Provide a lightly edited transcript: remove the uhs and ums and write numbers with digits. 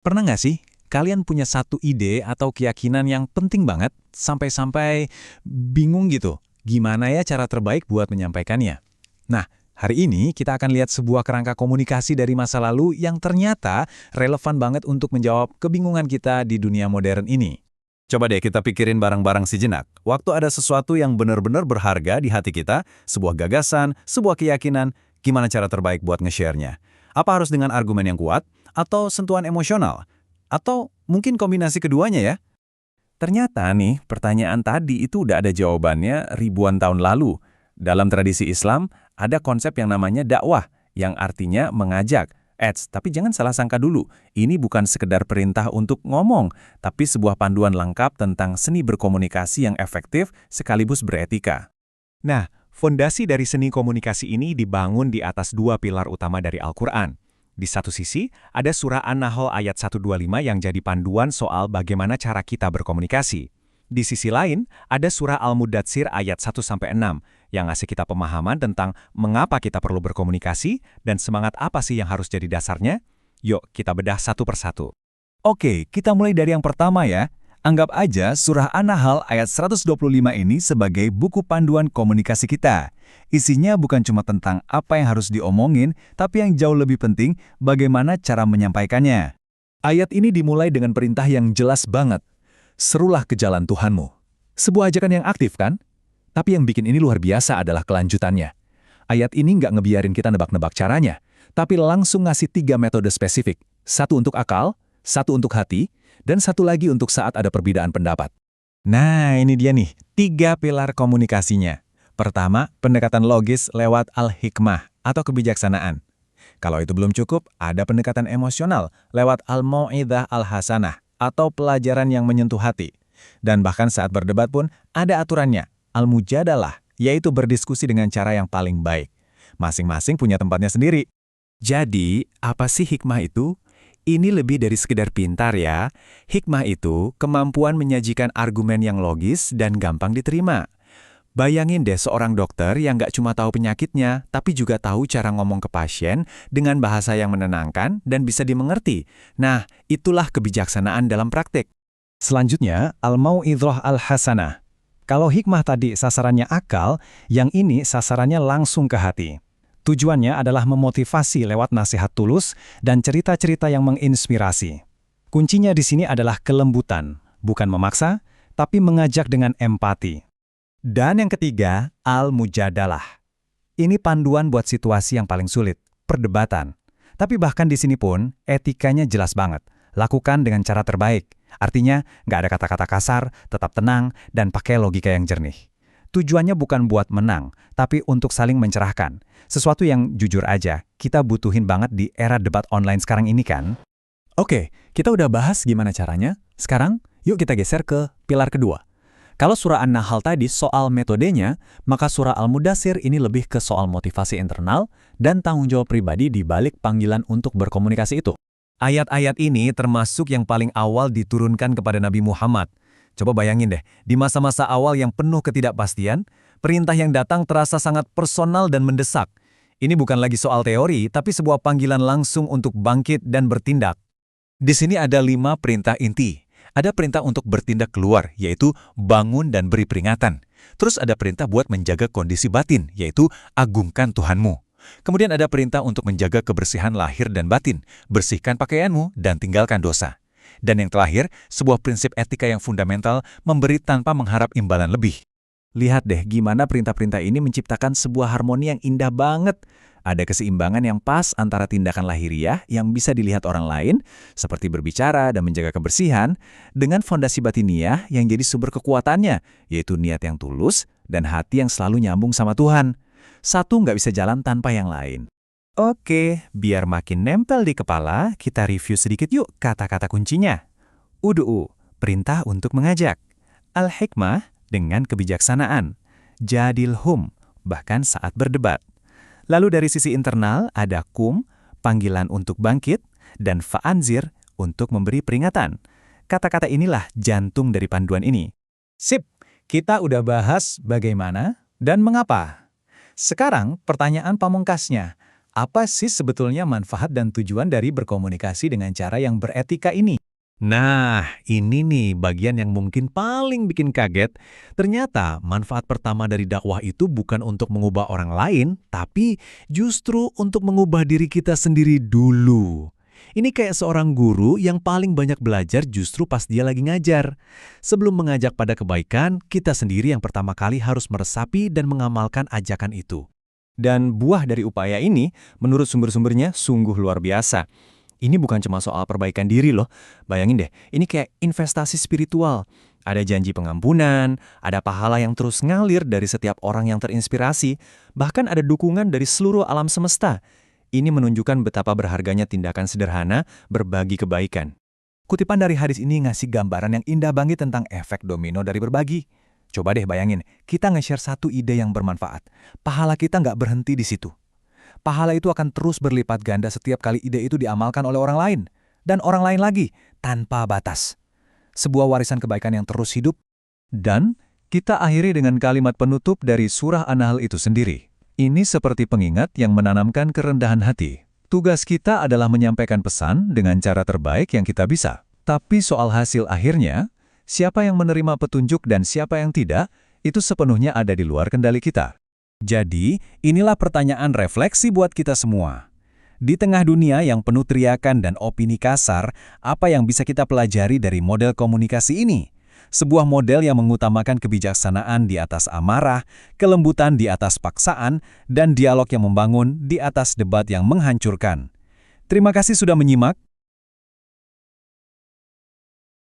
Pernah nggak sih, kalian punya satu ide atau keyakinan yang penting banget, sampai-sampai bingung gitu, gimana ya cara terbaik buat menyampaikannya? Nah, hari ini kita akan lihat sebuah kerangka komunikasi dari masa lalu yang ternyata relevan banget untuk menjawab kebingungan kita di dunia modern ini. Coba deh kita pikirin barang-barang sejenak. Waktu ada sesuatu yang benar-benar berharga di hati kita, sebuah gagasan, sebuah keyakinan, gimana cara terbaik buat nge-share-nya? Apa harus dengan argumen yang kuat? Atau sentuhan emosional? Atau mungkin kombinasi keduanya ya? Ternyata nih, pertanyaan tadi itu udah ada jawabannya ribuan tahun lalu. Dalam tradisi Islam, ada konsep yang namanya dakwah, yang artinya mengajak. Tapi jangan salah sangka dulu, ini bukan sekedar perintah untuk ngomong, tapi sebuah panduan lengkap tentang seni berkomunikasi yang efektif sekaligus beretika. Nah, fondasi dari seni komunikasi ini dibangun di atas dua pilar utama dari Al-Quran. Di satu sisi, ada surah An-Nahl ayat 125 yang jadi panduan soal bagaimana cara kita berkomunikasi. Di sisi lain, ada surah Al-Mudatsir ayat 1-6 yang ngasih kita pemahaman tentang mengapa kita perlu berkomunikasi dan semangat apa sih yang harus jadi dasarnya. Yuk, kita bedah satu persatu. Oke, kita mulai dari yang pertama ya. Anggap aja surah An-Nahl ayat 125 ini sebagai buku panduan komunikasi kita. Isinya bukan cuma tentang apa yang harus diomongin, tapi yang jauh lebih penting, bagaimana cara menyampaikannya. Ayat ini dimulai dengan perintah yang jelas banget. Serulah ke jalan Tuhanmu. Sebuah ajakan yang aktif kan? Tapi yang bikin ini luar biasa adalah kelanjutannya. Ayat ini nggak ngebiarin kita nebak-nebak caranya, tapi langsung ngasih 3 metode spesifik. Satu untuk akal, satu untuk hati, dan satu lagi untuk saat ada perbedaan pendapat. Nah, ini dia nih, 3 pilar komunikasinya. Pertama, pendekatan logis lewat al-hikmah atau kebijaksanaan. Kalau itu belum cukup, ada pendekatan emosional lewat al-mau'idzah al-hasanah atau pelajaran yang menyentuh hati. Dan bahkan saat berdebat pun ada aturannya, al-mujadalah, yaitu berdiskusi dengan cara yang paling baik. Masing-masing punya tempatnya sendiri. Jadi, apa sih hikmah itu? Ini lebih dari sekedar pintar ya. Hikmah itu kemampuan menyajikan argumen yang logis dan gampang diterima. Bayangin deh seorang dokter yang nggak cuma tahu penyakitnya, tapi juga tahu cara ngomong ke pasien dengan bahasa yang menenangkan dan bisa dimengerti. Nah, itulah kebijaksanaan dalam praktik. Selanjutnya, al-mau'idzah al-hasanah. Kalau hikmah tadi sasarannya akal, yang ini sasarannya langsung ke hati. Tujuannya adalah memotivasi lewat nasihat tulus dan cerita-cerita yang menginspirasi. Kuncinya di sini adalah kelembutan, bukan memaksa, tapi mengajak dengan empati. Dan yang ketiga, al-mujadalah. Ini panduan buat situasi yang paling sulit, perdebatan. Tapi bahkan di sini pun, etikanya jelas banget. Lakukan dengan cara terbaik. Artinya, nggak ada kata-kata kasar, tetap tenang, dan pakai logika yang jernih. Tujuannya bukan buat menang, tapi untuk saling mencerahkan. Sesuatu yang jujur aja, kita butuhin banget di era debat online sekarang ini kan? Oke, kita udah bahas gimana caranya. Sekarang, yuk kita geser ke pilar kedua. Kalau surah An-Nahl tadi soal metodenya, maka surah Al-Mudatsir ini lebih ke soal motivasi internal dan tanggung jawab pribadi di balik panggilan untuk berkomunikasi itu. Ayat-ayat ini termasuk yang paling awal diturunkan kepada Nabi Muhammad. Coba bayangin deh, di masa-masa awal yang penuh ketidakpastian, perintah yang datang terasa sangat personal dan mendesak. Ini bukan lagi soal teori, tapi sebuah panggilan langsung untuk bangkit dan bertindak. Di sini ada 5 perintah inti. Ada perintah untuk bertindak keluar, yaitu bangun dan beri peringatan. Terus ada perintah buat menjaga kondisi batin, yaitu agungkan Tuhanmu. Kemudian ada perintah untuk menjaga kebersihan lahir dan batin, bersihkan pakaianmu dan tinggalkan dosa. Dan yang terakhir, sebuah prinsip etika yang fundamental, memberi tanpa mengharap imbalan lebih. Lihat deh gimana perintah-perintah ini menciptakan sebuah harmoni yang indah banget. Ada keseimbangan yang pas antara tindakan lahiriah yang bisa dilihat orang lain, seperti berbicara dan menjaga kebersihan, dengan fondasi batiniah yang jadi sumber kekuatannya, yaitu niat yang tulus dan hati yang selalu nyambung sama Tuhan. Satu nggak bisa jalan tanpa yang lain. Oke, biar makin nempel di kepala, kita review sedikit yuk kata-kata kuncinya. Udu'u, perintah untuk mengajak. Al-hikmah, dengan kebijaksanaan. Jadilhum, bahkan saat berdebat. Lalu dari sisi internal ada kum, panggilan untuk bangkit, dan fa'anzir untuk memberi peringatan. Kata-kata inilah jantung dari panduan ini. Sip, kita udah bahas bagaimana dan mengapa. Sekarang pertanyaan pamungkasnya, Apa sih sebetulnya manfaat dan tujuan dari berkomunikasi dengan cara yang beretika ini? Nah, ini nih bagian yang mungkin paling bikin kaget. Ternyata manfaat pertama dari dakwah itu bukan untuk mengubah orang lain, tapi justru untuk mengubah diri kita sendiri dulu. Ini kayak seorang guru yang paling banyak belajar justru pas dia lagi ngajar. Sebelum mengajak pada kebaikan, kita sendiri yang pertama kali harus meresapi dan mengamalkan ajakan itu. Dan buah dari upaya ini, menurut sumber-sumbernya, sungguh luar biasa. Ini bukan cuma soal perbaikan diri loh. Bayangin deh, ini kayak investasi spiritual. Ada janji pengampunan, ada pahala yang terus ngalir dari setiap orang yang terinspirasi, bahkan ada dukungan dari seluruh alam semesta. Ini menunjukkan betapa berharganya tindakan sederhana berbagi kebaikan. Kutipan dari hadis ini ngasih gambaran yang indah banget tentang efek domino dari berbagi. Coba deh bayangin, kita nge-share satu ide yang bermanfaat. Pahala kita nggak berhenti di situ. Pahala itu akan terus berlipat ganda setiap kali ide itu diamalkan oleh orang lain. Dan orang lain lagi, tanpa batas. Sebuah warisan kebaikan yang terus hidup. Dan kita akhiri dengan kalimat penutup dari surah An-Nahl itu sendiri. Ini seperti pengingat yang menanamkan kerendahan hati. Tugas kita adalah menyampaikan pesan dengan cara terbaik yang kita bisa. Tapi soal hasil akhirnya, siapa yang menerima petunjuk dan siapa yang tidak, itu sepenuhnya ada di luar kendali kita. Jadi, inilah pertanyaan refleksi buat kita semua. Di tengah dunia yang penuh teriakan dan opini kasar, apa yang bisa kita pelajari dari model komunikasi ini? Sebuah model yang mengutamakan kebijaksanaan di atas amarah, kelembutan di atas paksaan, dan dialog yang membangun di atas debat yang menghancurkan. Terima kasih sudah menyimak.